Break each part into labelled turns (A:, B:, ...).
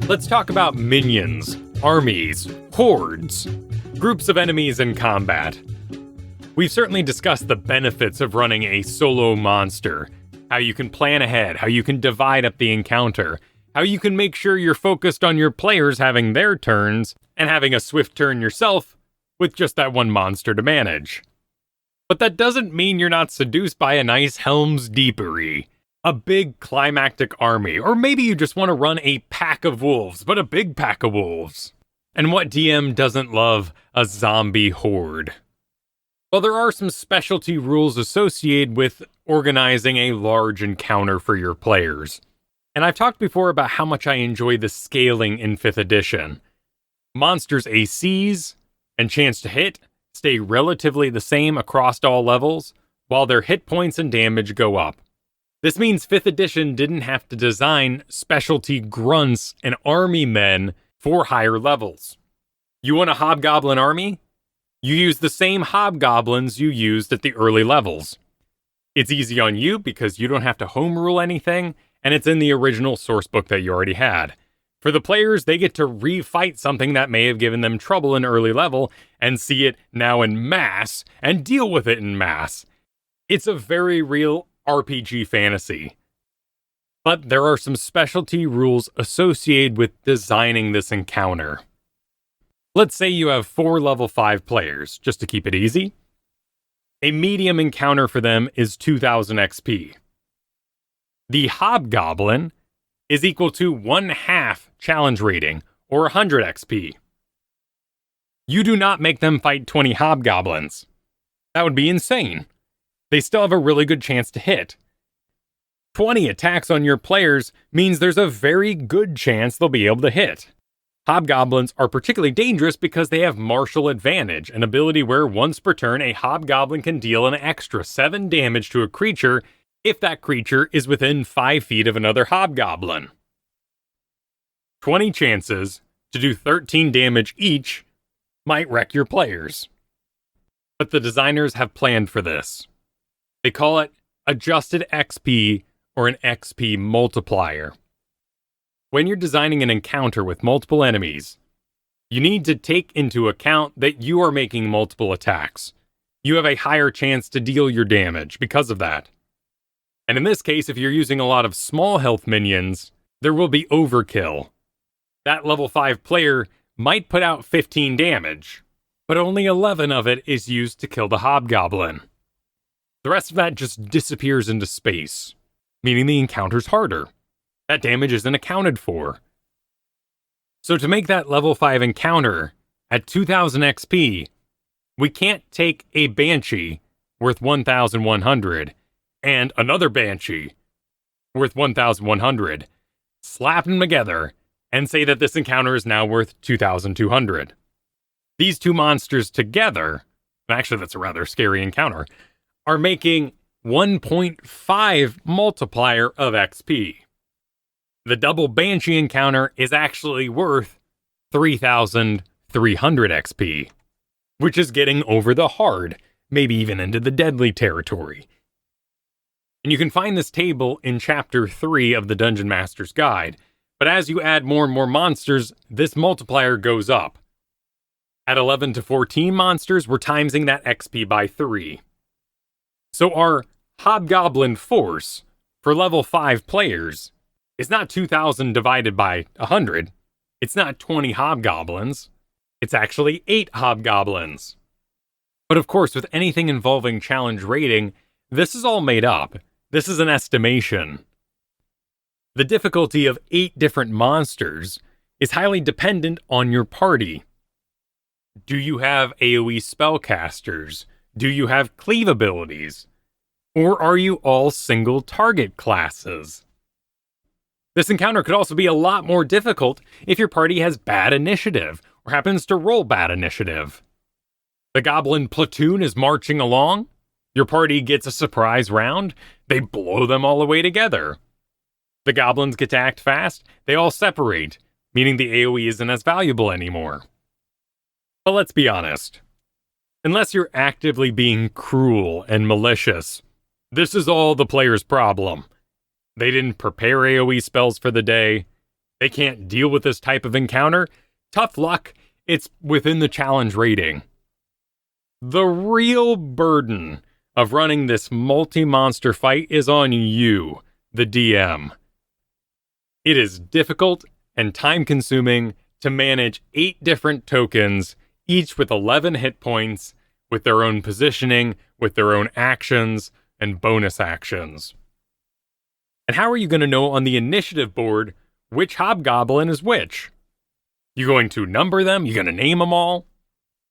A: Let's talk about minions, armies, hordes, groups of enemies in combat. We've certainly discussed the benefits of running a solo monster, how you can plan ahead, how you can divide up the encounter, how you can make sure you're focused on your players having their turns, and having a swift turn yourself with just that one monster to manage. But that doesn't mean you're not seduced by a nice Helm's Deepery, a big climactic army, or maybe you just want to run a pack of wolves, but a big pack of wolves. And what DM doesn't love a zombie horde? Well, there are some specialty rules associated with organizing a large encounter for your players. And I've talked before about how much I enjoy the scaling in 5th edition. Monsters' ACs and chance to hit stay relatively the same across all levels, while their hit points and damage go up. This means 5th edition didn't have to design specialty grunts and army men for higher levels. You want a hobgoblin army? You use the same hobgoblins you used at the early levels. It's easy on you because you don't have to home rule anything, and it's in the original sourcebook that you already had. For the players, they get to refight something that may have given them trouble in early level and see it now in mass and deal with it in mass. It's a very real RPG fantasy. But there are some specialty rules associated with designing this encounter. Let's say you have 4 level 5 players, just to keep it easy. A medium encounter for them is 2000 XP. The Hobgoblin is equal to 1/2 challenge rating, or 100 XP. You do not make them fight 20 Hobgoblins. That would be insane. They still have a really good chance to hit. 20 attacks on your players means there's a very good chance they'll be able to hit. Hobgoblins are particularly dangerous because they have martial advantage, an ability where once per turn a hobgoblin can deal an extra 7 damage to a creature if that creature is within 5 feet of another hobgoblin. 20 chances to do 13 damage each might wreck your players. But the designers have planned for this. They call it adjusted XP or an XP multiplier. When you're designing an encounter with multiple enemies, you need to take into account that you are making multiple attacks. You have a higher chance to deal your damage because of that. And in this case, if you're using a lot of small health minions, there will be overkill. That level 5 player might put out 15 damage, but only 11 of it is used to kill the hobgoblin. The rest of that just disappears into space, meaning the encounter's harder. That damage isn't accounted for. So to make that level 5 encounter at 2000 XP, we can't take a Banshee worth 1100 and another Banshee worth 1100, slap them together, and say that this encounter is now worth 2200. These two monsters together, actually that's a rather scary encounter, are making 1.5 multiplier of XP. The double Banshee encounter is actually worth 3,300 XP, which is getting over the hard, maybe even into the deadly territory. And you can find this table in Chapter 3 of the Dungeon Master's Guide, but as you add more and more monsters, this multiplier goes up. At 11 to 14 monsters, we're timesing that XP by 3. So our Hobgoblin force for level 5 players is not 2,000 divided by 100. It's not 20 Hobgoblins. It's actually 8 Hobgoblins. But of course, with anything involving challenge rating, this is all made up. This is an estimation. The difficulty of 8 different monsters is highly dependent on your party. Do you have AoE spellcasters? Do you have cleave abilities? Or are you all single target classes? This encounter could also be a lot more difficult if your party has bad initiative or happens to roll bad initiative. The goblin platoon is marching along. Your party gets a surprise round. They blow them all away together. The goblins get to act fast. They all separate, meaning the AoE isn't as valuable anymore. But let's be honest. Unless you're actively being cruel and malicious, this is all the player's problem. They didn't prepare AoE spells for the day. they can't deal with this type of encounter, tough luck, it's within the challenge rating. The real burden of running this multi-monster fight is on you, the DM. It is difficult and time-consuming to manage 8 different tokens, each with 11 hit points, with their own positioning, with their own actions, and bonus actions. And how are you going to know on the initiative board which hobgoblin is which? You going to number them? You going to name them all?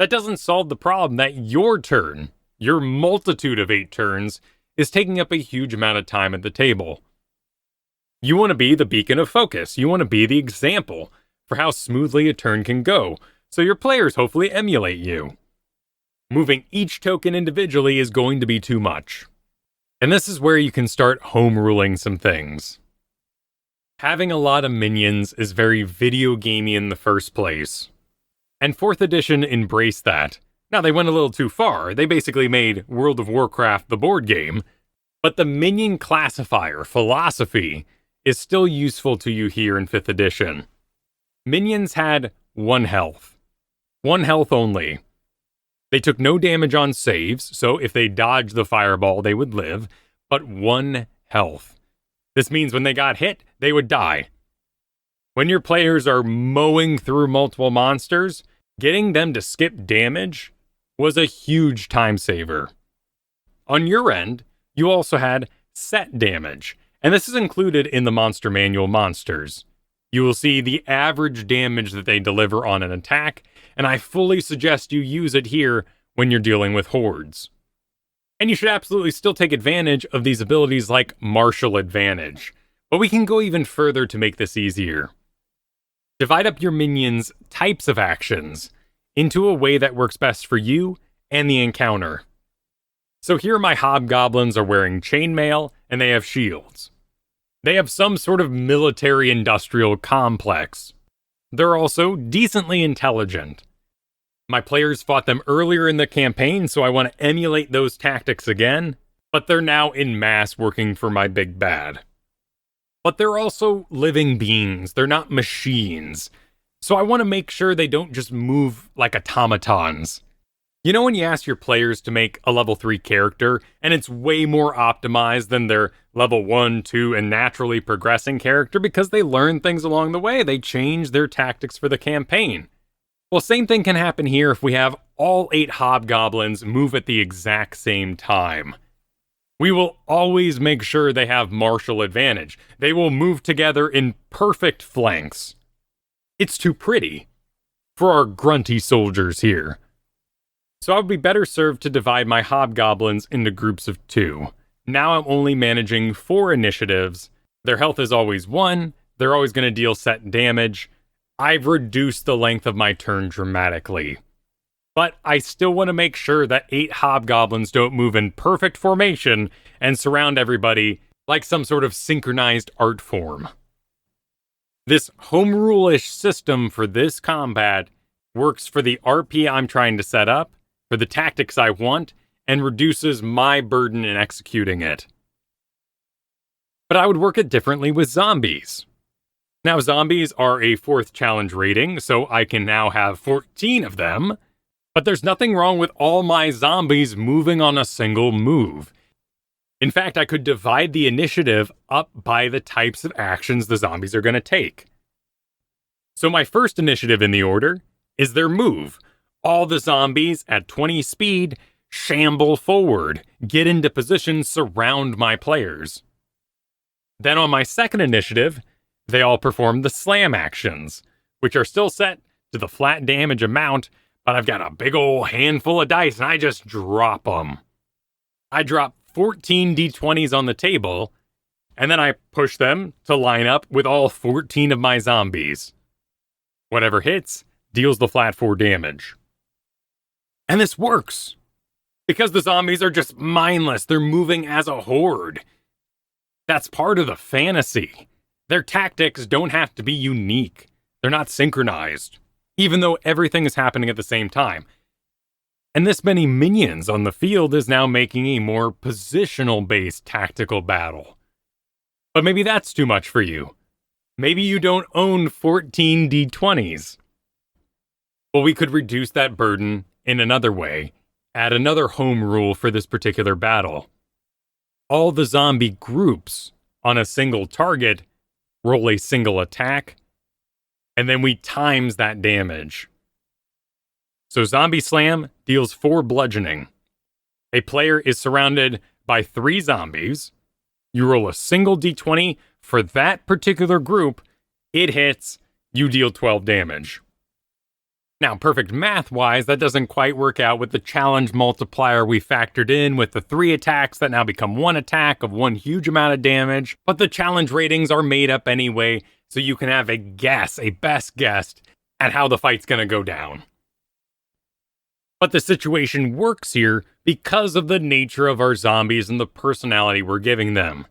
A: That doesn't solve the problem that your turn, your multitude of 8 turns, is taking up a huge amount of time at the table. You want to be the beacon of focus. You want to be the example for how smoothly a turn can go, so your players hopefully emulate you. Moving each token individually is going to be too much. And this is where you can start home ruling some things. Having a lot of minions is very video gamey in the first place. And 4th edition embraced that. Now they went a little too far. They basically made World of Warcraft the board game. But the minion classifier philosophy is still useful to you here in 5th edition. Minions had 1 health. 1 health only. They took no damage on saves, so if they dodged the fireball, they would live, but 1 health. This means when they got hit, they would die. When your players are mowing through multiple monsters, getting them to skip damage was a huge time saver. On your end, you also had set damage, and this is included in the Monster Manual monsters. You will see the average damage that they deliver on an attack, and I fully suggest you use it here when you're dealing with hordes. And you should absolutely still take advantage of these abilities like Martial Advantage, but we can go even further to make this easier. Divide up your minions' types of actions into a way that works best for you and the encounter. So here my hobgoblins are wearing chainmail and they have shields. They have some sort of military-industrial complex. They're also decently intelligent. My players fought them earlier in the campaign, so I want to emulate those tactics again, but they're now en masse working for my big bad. But they're also living beings, they're not machines. So I want to make sure they don't just move like automatons. You know when you ask your players to make a level 3 character, and it's way more optimized than their level 1, 2, and naturally progressing character because they learn things along the way, they change their tactics for the campaign. Well, same thing can happen here if we have all 8 hobgoblins move at the exact same time. We will always make sure they have martial advantage. They will move together in perfect flanks. It's too pretty for our grunty soldiers here. So I would be better served to divide my hobgoblins into groups of 2. Now I'm only managing 4 initiatives. Their health is always 1. They're always going to deal set damage. I've reduced the length of my turn dramatically. But I still want to make sure that 8 hobgoblins don't move in perfect formation and surround everybody like some sort of synchronized art form. This home rule-ish system for this combat works for the RP I'm trying to set up, for the tactics I want, and reduces my burden in executing it. But I would work it differently with zombies. Now, zombies are a 4th challenge rating, so I can now have 14 of them, but there's nothing wrong with all my zombies moving on a single move. In fact, I could divide the initiative up by the types of actions the zombies are going to take. So my first initiative in the order is their move. All the zombies at 20 speed shamble forward, get into position, surround my players. Then on my second initiative, they all perform the slam actions, which are still set to the flat damage amount, but I've got a big ol' handful of dice and I just drop them. I drop 14 d20s on the table, and then I push them to line up with all 14 of my zombies. Whatever hits deals the flat 4 damage. And this works, because the zombies are just mindless. They're moving as a horde. That's part of the fantasy. Their tactics don't have to be unique. They're not synchronized, even though everything is happening at the same time. And this many minions on the field is now making a more positional-based tactical battle. But maybe that's too much for you. Maybe you don't own 14 D20s. Well, we could reduce that burden in another way. Add another home rule for this particular battle. All the zombie groups on a single target roll a single attack, and then we times that damage. So Zombie Slam deals 4 bludgeoning. A player is surrounded by 3 zombies. You roll a single d20 for that particular group. It hits, you deal 12 damage. Now, perfect math-wise, that doesn't quite work out with the challenge multiplier we factored in with the 3 attacks that now become 1 attack of 1 huge amount of damage, but the challenge ratings are made up anyway, so you can have a guess, a best guess, at how the fight's gonna go down. But the situation works here because of the nature of our zombies and the personality we're giving them.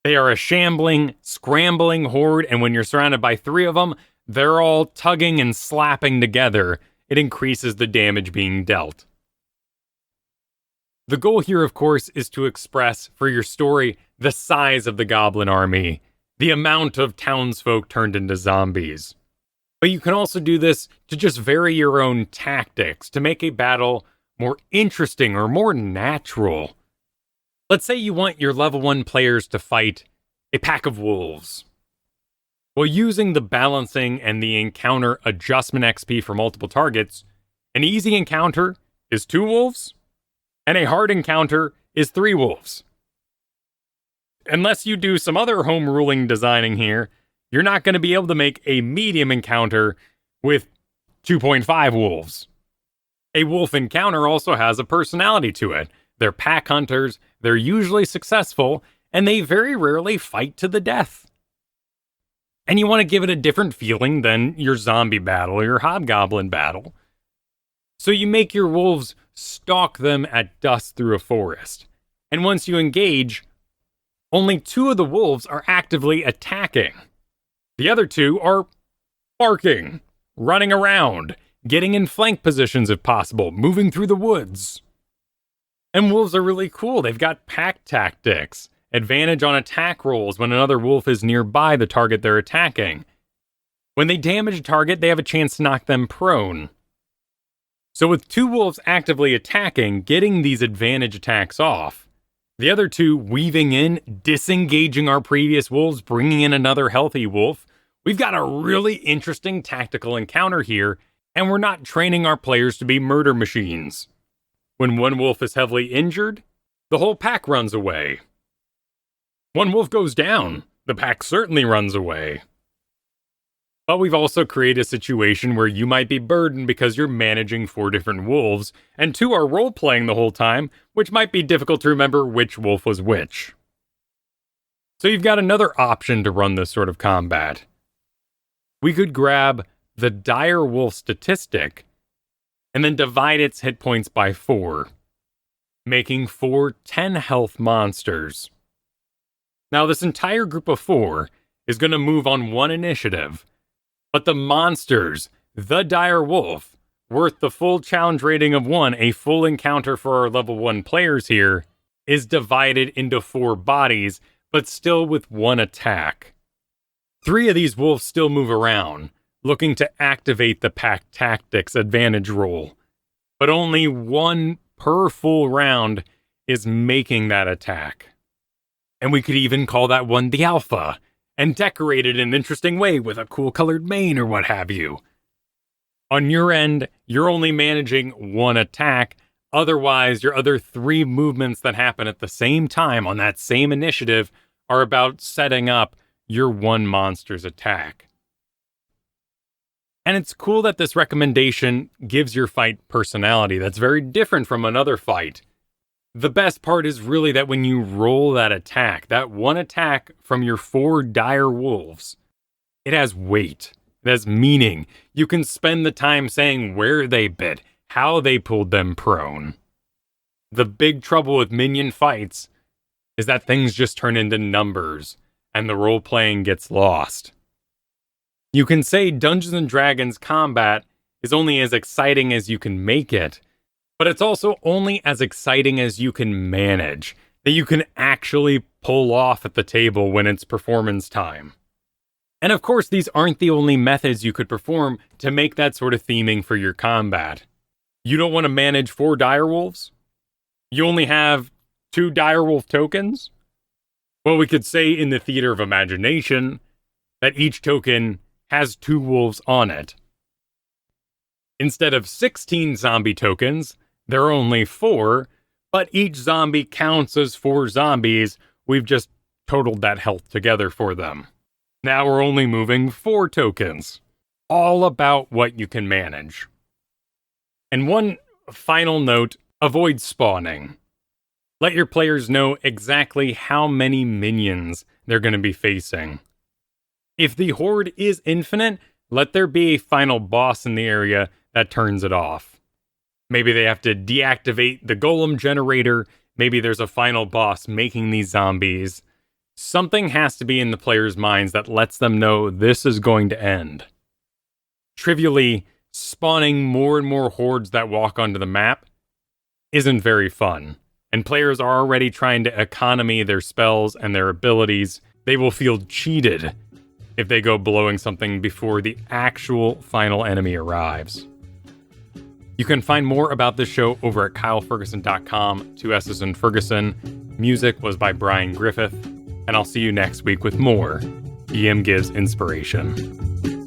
A: They are a shambling, scrambling horde, and when you're surrounded by 3 of them, they're all tugging and slapping together. It increases the damage being dealt. The goal here, of course, is to express for your story the size of the goblin army, the amount of townsfolk turned into zombies. But you can also do this to just vary your own tactics to make a battle more interesting or more natural. Let's say you want your level 1 players to fight a pack of wolves. Well, using the balancing and the encounter adjustment XP for multiple targets, an easy encounter is 2 wolves, and a hard encounter is 3 wolves. Unless you do some other home ruling designing here, you're not going to be able to make a medium encounter with 2.5 wolves. A wolf encounter also has a personality to it. They're pack hunters, they're usually successful, and they very rarely fight to the death. And you want to give it a different feeling than your zombie battle or your hobgoblin battle. So you make your wolves stalk them at dusk through a forest. And once you engage, only 2 of the wolves are actively attacking. The other 2 are barking, running around, getting in flank positions if possible, moving through the woods. And wolves are really cool. They've got pack tactics. Advantage on attack rolls when another wolf is nearby the target they're attacking. When they damage a target, they have a chance to knock them prone. So with 2 wolves actively attacking, getting these advantage attacks off, the other 2 weaving in, disengaging our previous wolves, bringing in another healthy wolf, we've got a really interesting tactical encounter here, and we're not training our players to be murder machines. When 1 wolf is heavily injured, the whole pack runs away. 1 wolf goes down, the pack certainly runs away. But we've also created a situation where you might be burdened because you're managing 4 different wolves, and 2 are role-playing the whole time, which might be difficult to remember which wolf was which. So you've got another option to run this sort of combat. We could grab the dire wolf statistic, and then divide its hit points by 4, making 4 10 health monsters. Now, this entire group of 4 is going to move on 1 initiative, but the monsters, the dire wolf, worth the full challenge rating of 1, a full encounter for our level 1 players here, is divided into 4 bodies, but still with 1 attack. 3 of these wolves still move around, looking to activate the pack tactics advantage roll, but only 1 per full round is making that attack. And we could even call that one the Alpha, and decorate it in an interesting way with a cool colored mane or what have you. On your end, you're only managing 1 attack, otherwise your other 3 movements that happen at the same time on that same initiative are about setting up your 1 monster's attack. And it's cool that this recommendation gives your fight personality that's very different from another fight. The best part is really that when you roll that attack, that 1 attack from your 4 dire wolves, it has weight, it has meaning. You can spend the time saying where they bit, how they pulled them prone. The big trouble with minion fights is that things just turn into numbers, and the role-playing gets lost. You can say Dungeons & Dragons combat is only as exciting as you can make it, but it's also only as exciting as you can manage, that you can actually pull off at the table when it's performance time. And of course, these aren't the only methods you could perform to make that sort of theming for your combat. You don't want to manage 4 direwolves? You only have 2 direwolf tokens? Well, we could say in the theater of imagination that each token has 2 wolves on it. Instead of 16 zombie tokens, there are only 4, but each zombie counts as 4 zombies. We've just totaled that health together for them. Now we're only moving 4 tokens. All about what you can manage. And one final note, avoid spawning. Let your players know exactly how many minions they're going to be facing. If the horde is infinite, let there be a final boss in the area that turns it off. Maybe they have to deactivate the golem generator. Maybe there's a final boss making these zombies. Something has to be in the players' minds that lets them know this is going to end. Trivially, spawning more and more hordes that walk onto the map isn't very fun. And players are already trying to economy their spells and their abilities. They will feel cheated if they go blowing something before the actual final enemy arrives. You can find more about this show over at kylefergusson.com, 2 S's in Fergusson. Music was by Brian Griffith, and I'll see you next week with more EM Gives Inspiration.